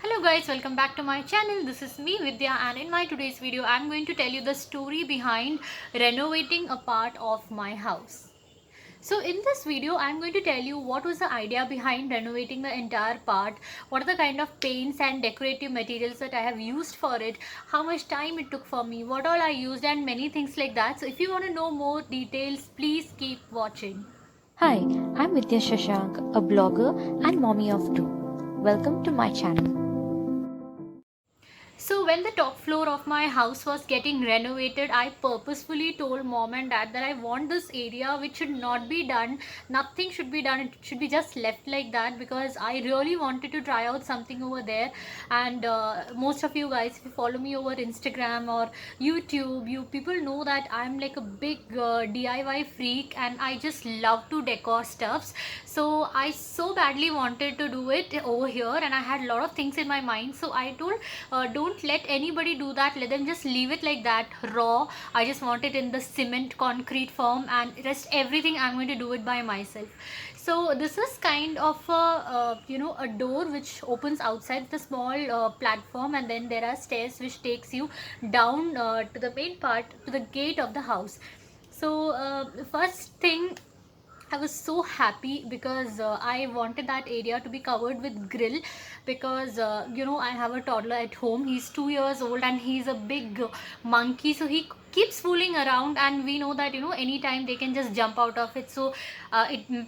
Hello guys, welcome back to my channel. This is me Vidya, and in my today's video I'm going to tell you the story behind renovating a part of my house. So in this video I'm going to tell you what was the idea behind renovating the entire part, what are the kind of paints and decorative materials that I have used for it, how much time it took for me, what all I used, and many things like that. So if you want to know more details, please keep watching. Hi, I'm Vidya Shashank, a blogger and mommy of two. Welcome to my channel. So when the top floor of my house was getting renovated, I purposefully told mom and dad that I want this area which should not be done. Nothing should be done. It should be just left like that because I really wanted to try out something over there. And most of you guys, if you follow me over Instagram or YouTube, you people know that I'm like a big DIY freak and I just love to decor stuffs. So I so badly wanted to do it over here and I had a lot of things in my mind. So I told don't let anybody do that, let them just leave it like that raw. I just want it in the cement concrete form, and rest everything I'm going to do it by myself. So this is kind of a door which opens outside the small platform, and then there are stairs which takes you down to the main part, to the gate of the house. So the first thing, I was so happy because I wanted that area to be covered with grill because I have a toddler at home. He's 2 years old and he's a big monkey, so he keeps fooling around, and we know that anytime they can just jump out of it. So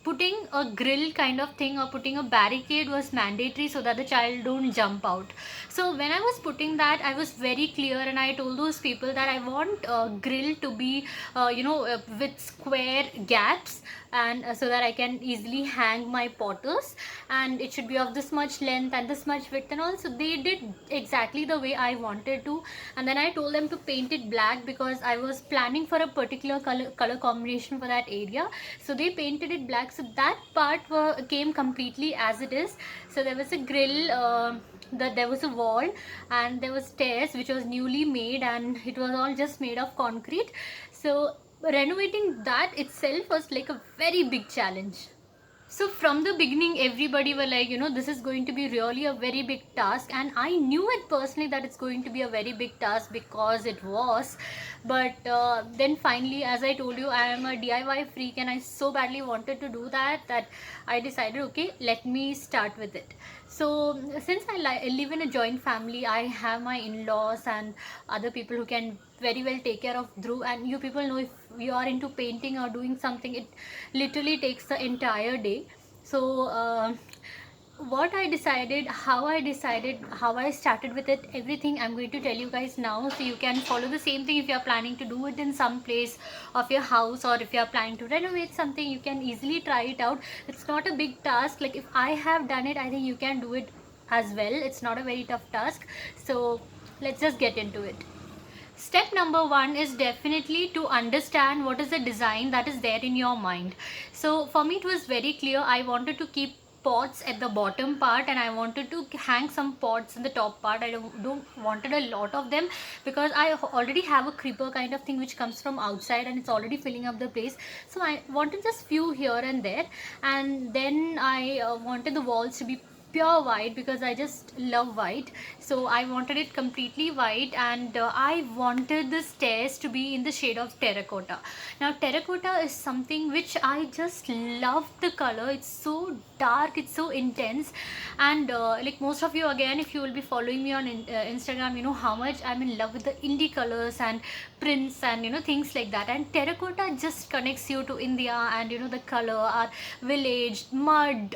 putting a grill kind of thing or putting a barricade was mandatory so that the child don't jump out. So when I was putting that, I was very clear and I told those people that I want a grill to be with square gaps, and so that I can easily hang my potters, and it should be of this much length and this much width, and also they did exactly the way I wanted to. And then I told them to paint it black because I was planning for a particular color combination for that area. So they painted it black, so that part came completely as it is. So there was a grill, that there was a wall, and there was stairs which was newly made, and it was all just made of concrete. So renovating that itself was like a very big challenge. So from the beginning, everybody were like, this is going to be really a very big task, and I knew it personally that it's going to be a very big task because it was. But then finally, as I told you, I am a DIY freak and I so badly wanted to do that I decided, okay, let me start with it. So since I live in a joint family, I have my in-laws and other people who can very well take care of Dhruv, and you people know, if you are into painting or doing something, it literally takes the entire day. So what I decided, how I started with it, everything I'm going to tell you guys now, so you can follow the same thing if you are planning to do it in some place of your house, or if you are planning to renovate something, you can easily try it out. It's not a big task. Like, if I have done it, I think you can do it as well. It's not a very tough task. So let's just get into it. Step number one is definitely to understand what is the design that is there in your mind. So for me, it was very clear. I wanted to keep pots at the bottom part, and I wanted to hang some pots in the top part. I don't wanted a lot of them because I already have a creeper kind of thing which comes from outside and it's already filling up the place. So I wanted just few here and there, and then I wanted the walls to be pure white because I just love white. So I wanted it completely white, and I wanted the stairs to be in the shade of terracotta. Now terracotta is something which I just love the color. It's so dark, it's so intense, and like most of you, again, if you will be following me on Instagram, you know how much I'm in love with the indie colors and prints and things like that. And terracotta just connects you to India, and the color, our village, mud,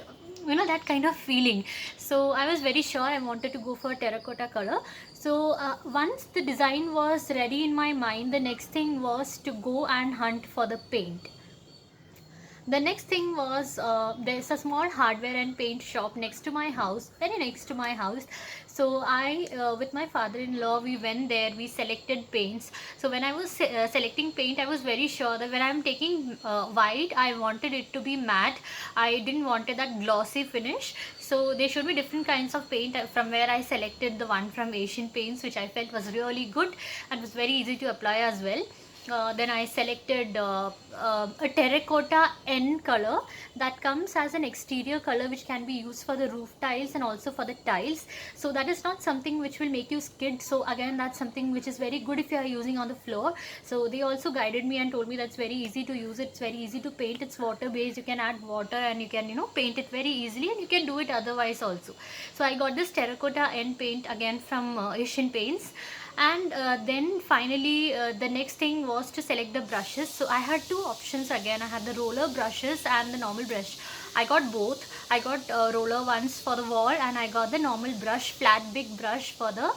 that kind of feeling. So I was very sure I wanted to go for terracotta color. So once the design was ready in my mind, the next thing was to go and hunt for the paint. The next thing was, there's a small hardware and paint shop next to my house, very next to my house. So I, with my father-in-law, we went there, we selected paints. So when I was selecting paint, I was very sure that when I'm taking white, I wanted it to be matte. I didn't wanted that glossy finish. So there should be different kinds of paint, from where I selected the one from Asian Paints, which I felt was really good and was very easy to apply as well. Then I selected a terracotta N color that comes as an exterior color which can be used for the roof tiles and also for the tiles. So that is not something which will make you skid. So again, that's something which is very good if you are using on the floor. So they also guided me and told me that's very easy to use. It's very easy to paint. It's water based. You can add water and you can paint it very easily, and you can do it otherwise also. So I got this terracotta N paint again from Asian Paints. And then finally the next thing was to select the brushes. So I had two options again. I had the roller brushes and the normal brush. I got both. I got roller ones for the wall, and I got the normal brush, flat big brush for the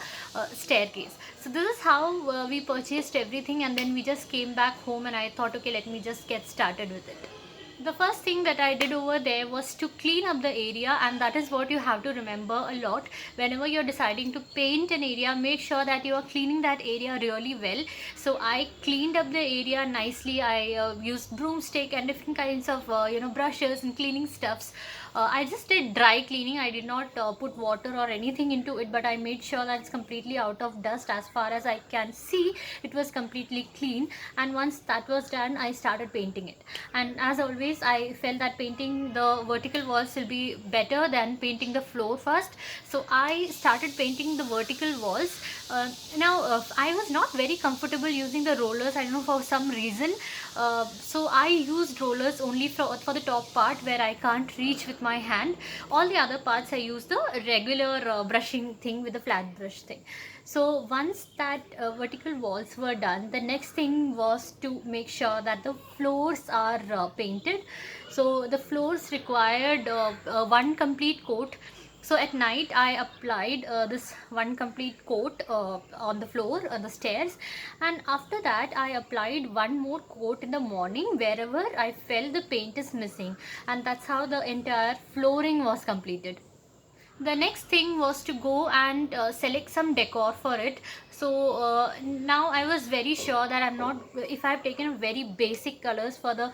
staircase. So this is how we purchased everything, and then we just came back home and I thought, okay, let me just get started with it. The first thing that I did over there was to clean up the area, and that is what you have to remember a lot. Whenever you're deciding to paint an area, make sure that you are cleaning that area really well. So I cleaned up the area nicely. I used broomstick and different kinds of brushes and cleaning stuffs. I just did dry cleaning. I did not put water or anything into it, but I made sure that it's completely out of dust. As far as I can see, it was completely clean. And once that was done, I started painting it. And as always, I felt that painting the vertical walls will be better than painting the floor first. So I started painting the vertical walls. Now I was not very comfortable using the rollers. I don't know, for some reason. So I used rollers only for the top part where I can't reach with my hand. All the other parts I used the regular brushing thing with the flat brush thing. So once that vertical walls were done, the next thing was to make sure that the floors are painted. So the floors required one complete coat. So at night I applied this one complete coat on the floor, on the stairs, and after that I applied one more coat in the morning wherever I felt the paint is missing, and that's how the entire flooring was completed. The next thing was to go and select some decor for it. So now I was very sure that I'm not, if I've taken very basic colors for the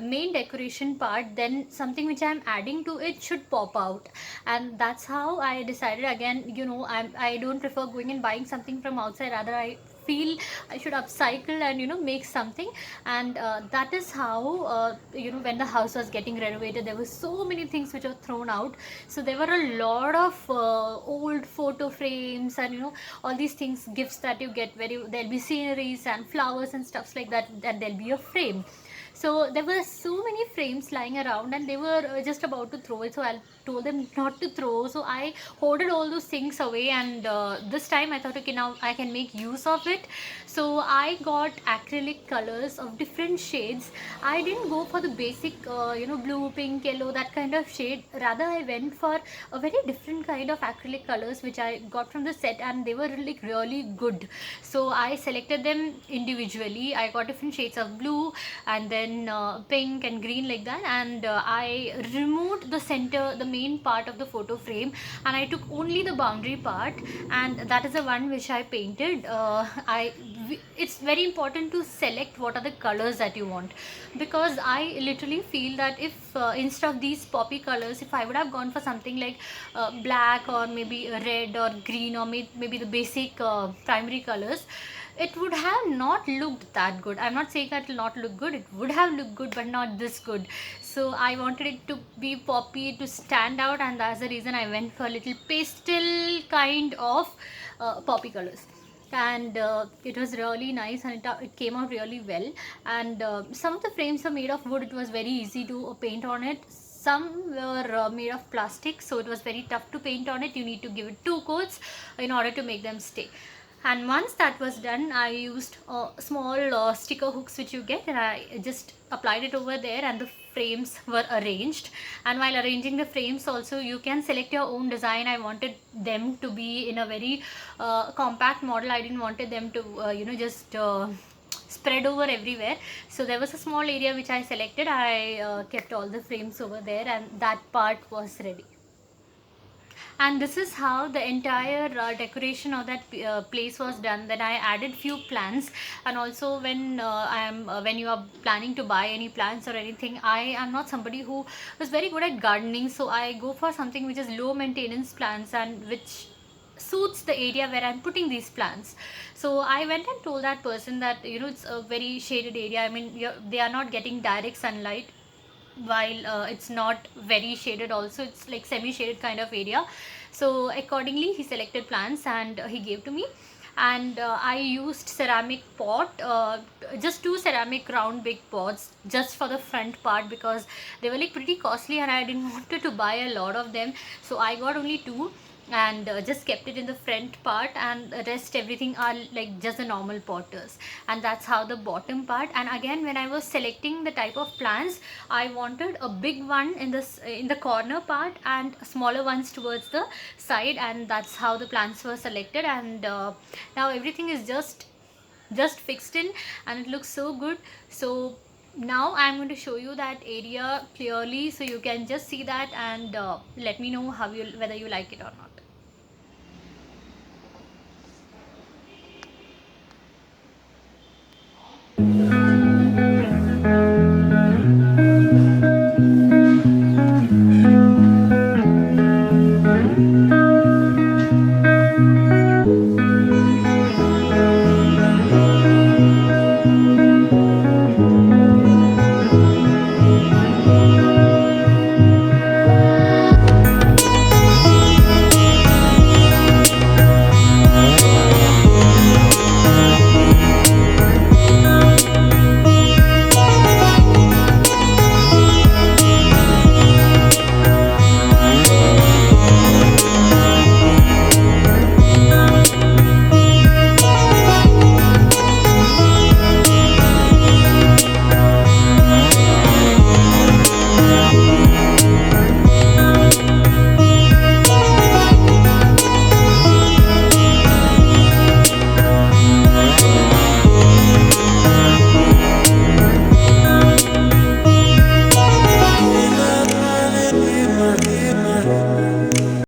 main decoration part, then something which I'm adding to it should pop out. And that's how I decided. Again, I don't prefer going and buying something from outside. Rather, I feel I should upcycle and make something. And that is how when the house was getting renovated, there were so many things which were thrown out. So there were a lot of old photo frames and all these things, gifts that you get, where there'll be sceneries and flowers and stuffs like that, and there'll be a frame. So there were so many frames lying around, and they were just about to throw it. So I told them not to throw. So I hoarded all those things away, and this time I thought, okay, now I can make use of it. So I got acrylic colors of different shades. I didn't go for the basic, blue, pink, yellow, that kind of shade. Rather, I went for a very different kind of acrylic colors which I got from the set, and they were like really good. So I selected them individually. I got different shades of blue, and then pink and green, like that. And I removed the center, the main part of the photo frame, and I took only the boundary part, and that is the one which I painted. It's very important to select what are the colors that you want, because I literally feel that if instead of these poppy colors, if I would have gone for something like black or maybe red or green, or maybe the basic primary colors, it would have not looked that good. I'm not saying that it will not look good. It would have looked good, but not this good. So I wanted it to be poppy, to stand out, and that's the reason I went for a little pastel kind of poppy colors. And it was really nice, and it came out really well. And some of the frames are made of wood. It was very easy to paint on it. Some were made of plastic, so it was very tough to paint on it. You need to give it 2 coats in order to make them stay. And once that was done, I used small sticker hooks which you get, and I just applied it over there, and the frames were arranged. And while arranging the frames also, you can select your own design. I wanted them to be in a very compact model. I didn't wanted them to just spread over everywhere. So there was a small area which I selected. I kept all the frames over there, and that part was ready. And this is how the entire decoration of that place was done. Then I added few plants. And also when you are planning to buy any plants or anything, I am not somebody who is very good at gardening, so I go for something which is low maintenance plants, and which suits the area where I'm putting these plants. So I went and told that person that, you know, it's a very shaded area. I mean, they are not getting direct sunlight, while it's not very shaded also, it's like semi shaded kind of area. So accordingly he selected plants and he gave to me. And I used ceramic pot, just two ceramic round big pots just for the front part, because they were like pretty costly and I didn't wanted to buy a lot of them. So I got only two and just kept it in the front part, and the rest everything are like just the normal potters. And that's how the bottom part. And again, when I was selecting the type of plants, I wanted a big one in the corner part and smaller ones towards the side, and that's how the plants were selected. And now everything is just fixed in, and it looks so good. So now I'm going to show you that area clearly, so you can just see that and let me know how you, whether you like it or not.